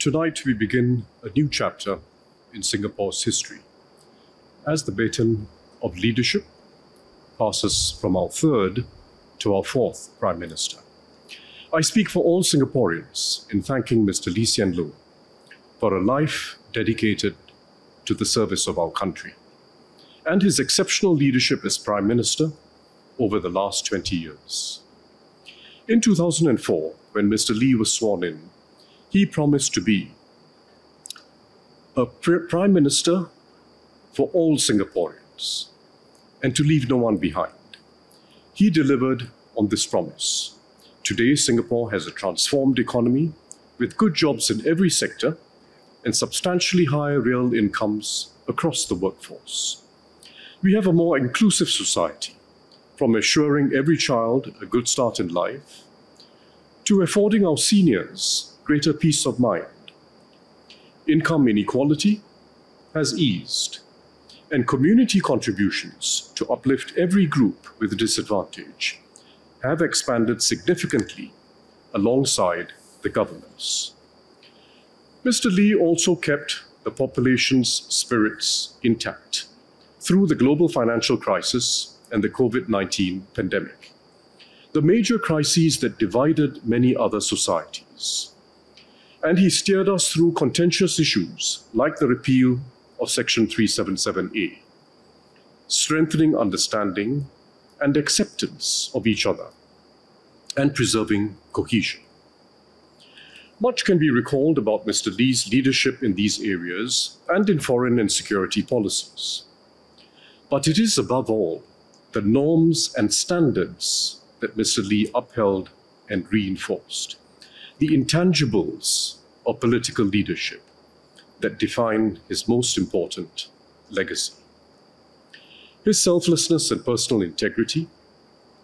Tonight we begin a new chapter in Singapore's history as the baton of leadership passes from our third to our fourth Prime Minister. I speak for all Singaporeans in thanking Mr. Lee Hsien Loong for a life dedicated to the service of our country and his exceptional leadership as Prime Minister over the last 20 years. In 2004, when Mr. Lee was sworn in, he promised to be a Prime Minister for all Singaporeans and to leave no one behind. He delivered on this promise. Today, Singapore has a transformed economy with good jobs in every sector and substantially higher real incomes across the workforce. We have a more inclusive society, from assuring every child a good start in life to affording our seniors greater peace of mind. Income inequality has eased, and community contributions to uplift every group with disadvantage have expanded significantly alongside the governance. Mr. Lee also kept the population's spirits intact through the global financial crisis and the COVID-19 pandemic, the major crises that divided many other societies. And he steered us through contentious issues like the repeal of Section 377A, strengthening understanding and acceptance of each other, and preserving cohesion. Much can be recalled about Mr. Lee's leadership in these areas and in foreign and security policies. But it is above all the norms and standards that Mr. Lee upheld and reinforced, the intangibles of political leadership that define his most important legacy. His selflessness and personal integrity,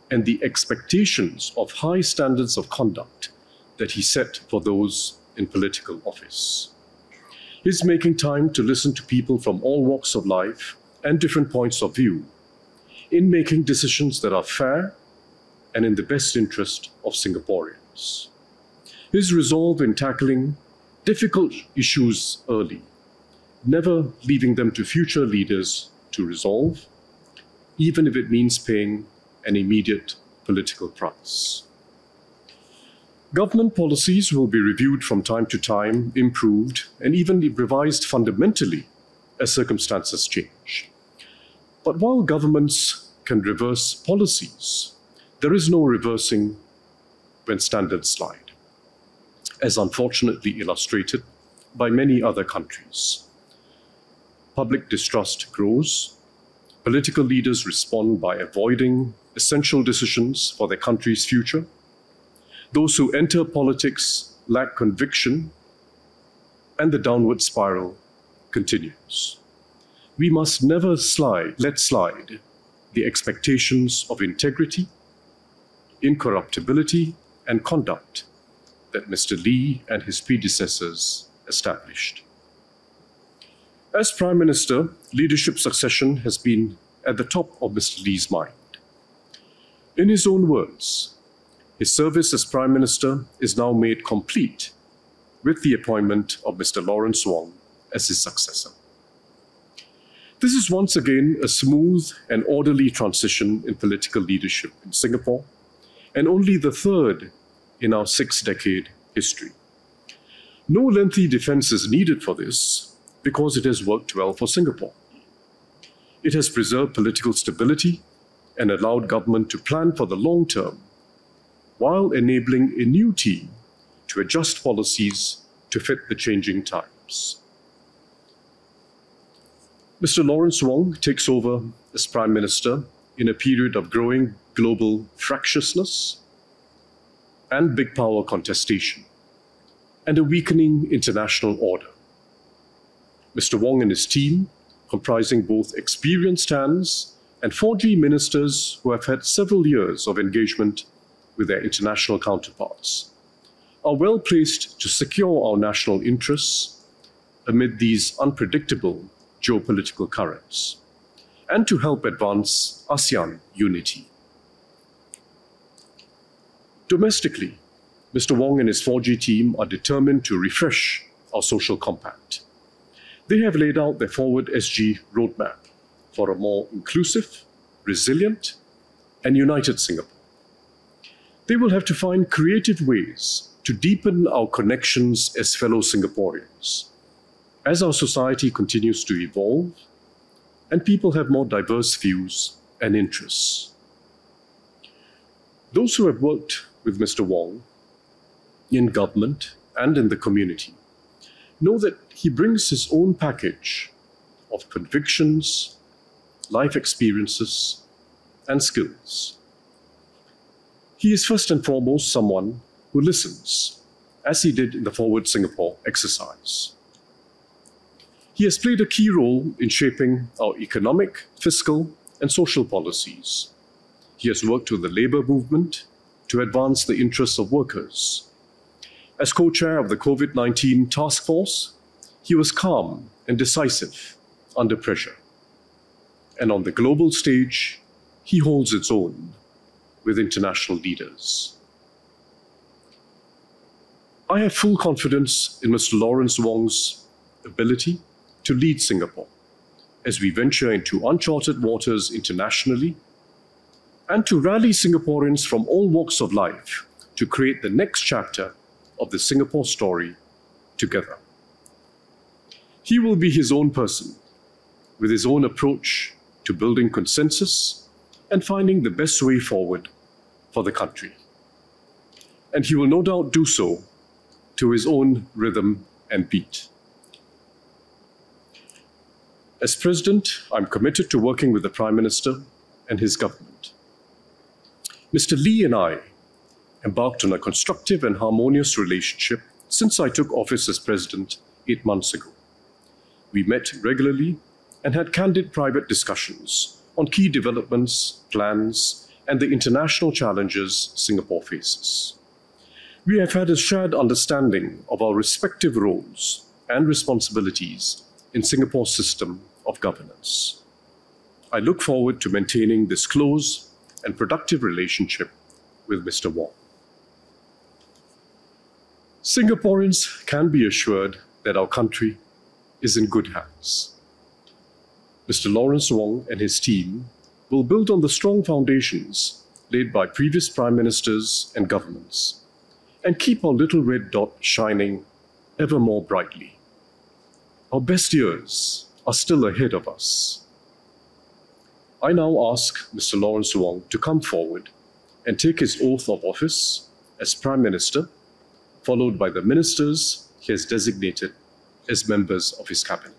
and the expectations of high standards of conduct that he set for those in political office. His making time to listen to people from all walks of life and different points of view in making decisions that are fair and in the best interest of Singaporeans. His resolve in tackling difficult issues early, never leaving them to future leaders to resolve, even if it means paying an immediate political price. Government policies will be reviewed from time to time, improved, and even revised fundamentally as circumstances change. But while governments can reverse policies, there is no reversing when standards slide, as unfortunately illustrated by many other countries. Public distrust grows. Political leaders respond by avoiding essential decisions for their country's future. Those who enter politics lack conviction, and the downward spiral continues. We must never let slide the expectations of integrity, incorruptibility, and conduct that Mr. Lee and his predecessors established. As Prime Minister, leadership succession has been at the top of Mr. Lee's mind. In his own words, his service as Prime Minister is now made complete with the appointment of Mr. Lawrence Wong as his successor. This is once again a smooth and orderly transition in political leadership in Singapore, and only the third in our 6-decade history. No lengthy defense is needed for this because it has worked well for Singapore. It has preserved political stability and allowed government to plan for the long term, while enabling a new team to adjust policies to fit the changing times. Mr. Lawrence Wong takes over as Prime Minister in a period of growing global fractiousness and big power contestation, and a weakening international order. Mr. Wong and his team, comprising both experienced hands and 4G ministers who have had several years of engagement with their international counterparts, are well placed to secure our national interests amid these unpredictable geopolitical currents, and to help advance ASEAN unity. Domestically, Mr. Wong and his 4G team are determined to refresh our social compact. They have laid out their Forward SG roadmap for a more inclusive, resilient, and united Singapore. They will have to find creative ways to deepen our connections as fellow Singaporeans, as our society continues to evolve and people have more diverse views and interests. Those who have worked with Mr. Wong in government and in the community know that he brings his own package of convictions, life experiences, and skills. He is first and foremost someone who listens, as he did in the Forward Singapore exercise. He has played a key role in shaping our economic, fiscal, and social policies. He has worked with the labour movement to advance the interests of workers. As co-chair of the COVID-19 task force, he was calm and decisive under pressure. And on the global stage, he holds its own with international leaders. I have full confidence in Mr. Lawrence Wong's ability to lead Singapore as we venture into uncharted waters internationally and to rally Singaporeans from all walks of life to create the next chapter of the Singapore story together. He will be his own person with his own approach to building consensus and finding the best way forward for the country. And he will no doubt do so to his own rhythm and beat. As President, I'm committed to working with the Prime Minister and his government. Mr. Lee and I embarked on a constructive and harmonious relationship since I took office as President 8 months ago. We met regularly and had candid private discussions on key developments, plans, and the international challenges Singapore faces. We have had a shared understanding of our respective roles and responsibilities in Singapore's system of governance. I look forward to maintaining this close and productive relationship with Mr. Wong. Singaporeans can be assured that our country is in good hands. Mr. Lawrence Wong and his team will build on the strong foundations laid by previous prime ministers and governments and keep our little red dot shining ever more brightly. Our best years are still ahead of us. I now ask Mr. Lawrence Wong to come forward and take his oath of office as Prime Minister, followed by the ministers he has designated as members of his cabinet.